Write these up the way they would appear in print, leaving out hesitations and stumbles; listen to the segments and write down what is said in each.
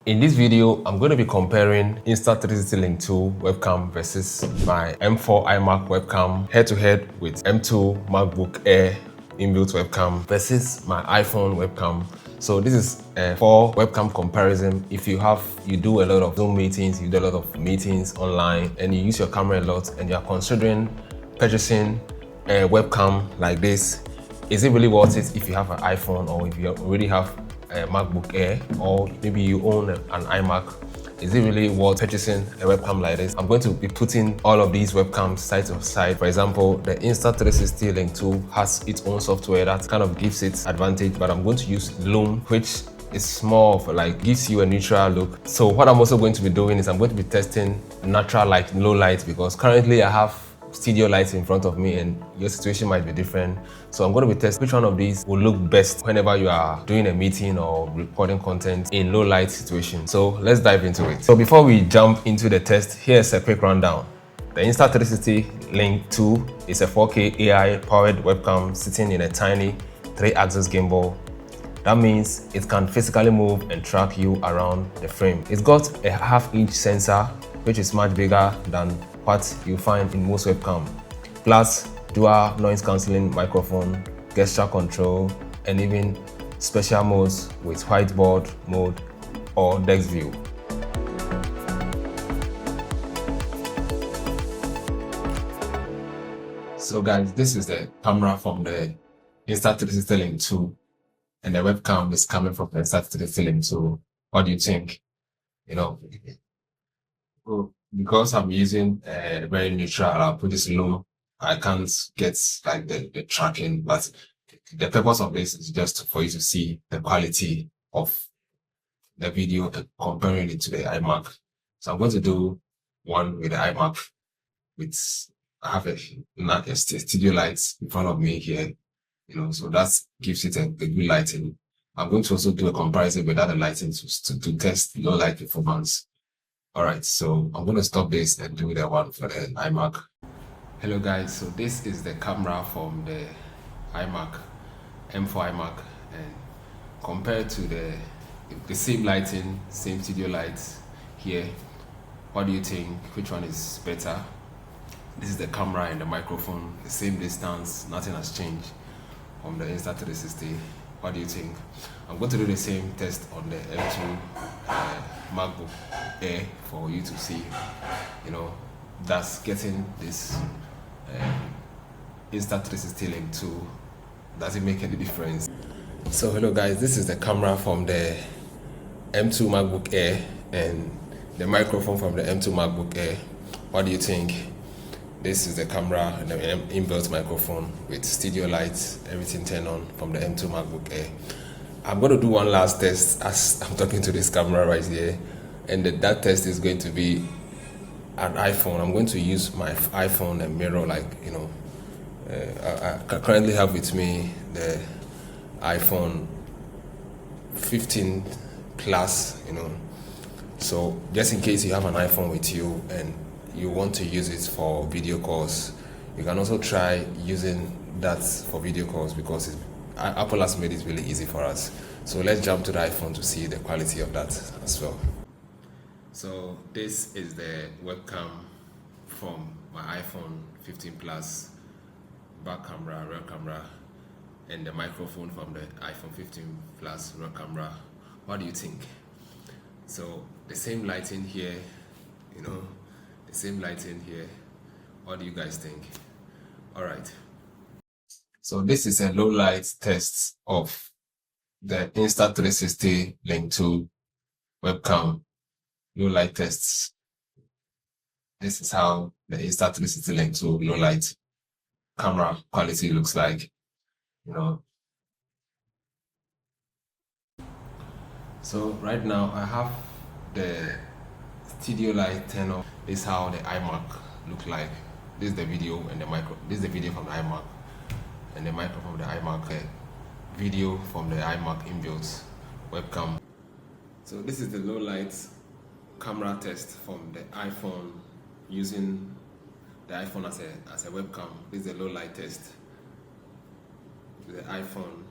In this video, I'm going to be comparing Insta360 Link 2 webcam versus my M4 iMac webcam head-to-head with M2 MacBook Air inbuilt webcam versus my iPhone webcam. So this is a for webcam comparison. If you do a lot of Zoom meetings, you do a lot of meetings online, and you use your camera a lot, and you are considering purchasing a webcam like this, is it really worth it if you have an iPhone or if you already have a MacBook Air, or maybe you own an iMac? Is it really worth purchasing a webcam like this? I'm going to be putting all of these webcams side to side. For example, the Insta360 Link 2 has its own software that kind of gives it advantage, but I'm going to use Loom, which is more of like gives you a neutral look. So what I'm also going to be doing is I'm going to be testing natural light, low light, because currently I have studio lights in front of me and your situation might be different. So I'm going to be testing which one of these will look best whenever you are doing a meeting or recording content in low light situation. So let's dive into it. So before we jump into the test, here's a quick rundown. The Insta360 Link 2 is a 4K AI powered webcam sitting in a tiny 3-axis gimbal. That means it can physically move and track you around the frame. It's got a 1/2-inch sensor, which is much bigger than what you find in most webcam, plus dual noise cancelling microphone, gesture control, and even special modes with whiteboard mode or desk view. So guys, this is the camera from the Insta360 Link 2, and the webcam is coming from the Insta360 Link 2. What do you think? Because I'm using a very neutral, I'll put this low, I can't get like the tracking, but the purpose of this is just for you to see the quality of the video and comparing it to the iMac. So I'm going to do one with the iMac. I have a studio lights in front of me here, so that gives it a good lighting. I'm going to also do a comparison with other lighting to test low light performance. All right, so I'm going to stop this and do the one for the iMac. Hello guys, so this is the camera from the iMac, M4 iMac, and compared to the same lighting, same studio lights here, what do you think? Which one is better? This is the camera and the microphone, the same distance, nothing has changed from the Insta360. What do you think? I'm going to do the same test on the M2 MacBook Air for you to see, that's getting this Insta360 Link 2. Does it make any difference? So hello guys, this is the camera from the M2 MacBook Air and the microphone from the M2 MacBook Air. What do you think? This is the camera and the inbuilt microphone with studio lights, everything turned on from the M2 MacBook Air. I'm going to do one last test as I'm talking to this camera right here, and that test is going to be an iPhone. I'm going to use my iPhone and mirror, I currently have with me the iPhone 15 Plus, so just in case you have an iPhone with you and you want to use it for video calls, you can also try using that for video calls, because Apple has made it really easy for us. So let's jump to the iPhone to see the quality of that as well. So this is the webcam from my iPhone 15 Plus, back camera, rear camera, and the microphone from the iPhone 15 Plus rear camera. What do you think? So the same lighting here, the same lighting here. What do you guys think? All right. So this is a low light test of the Insta360 Link 2 webcam. Low light tests. This is how the Insta360 Link 2 low light camera quality looks like. So right now I have the studio light turned off. This is how the iMac look like. This is the video and this is the video from the iMac, and the microphone from the iMac, video from the iMac inbuilt webcam. So this is the low light camera test from the iPhone, using the iPhone as a webcam. This is the low light test with the iPhone.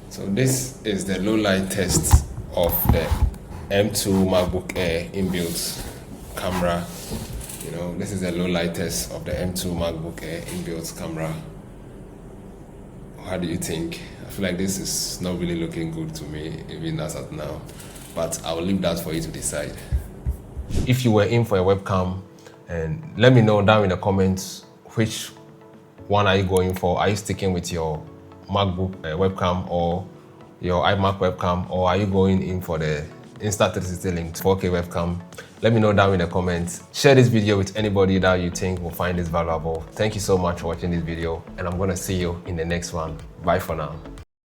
So this is the low light test of the M2 MacBook Air inbuilt camera. You know, this is a low light test of the M2 MacBook Air inbuilt camera. How do you think? I feel like this is not really looking good to me, even as of now. But I'll leave that for you to decide. If you were in for a webcam, and let me know down in the comments which one are you going for. Are you sticking with your MacBook webcam or your iMac webcam, or are you going in for the Insta360 Link 4K webcam? Let me know down in the comments. Share this video with anybody that you think will find this valuable. Thank you so much for watching this video, and I'm gonna see you in the next one. Bye for now.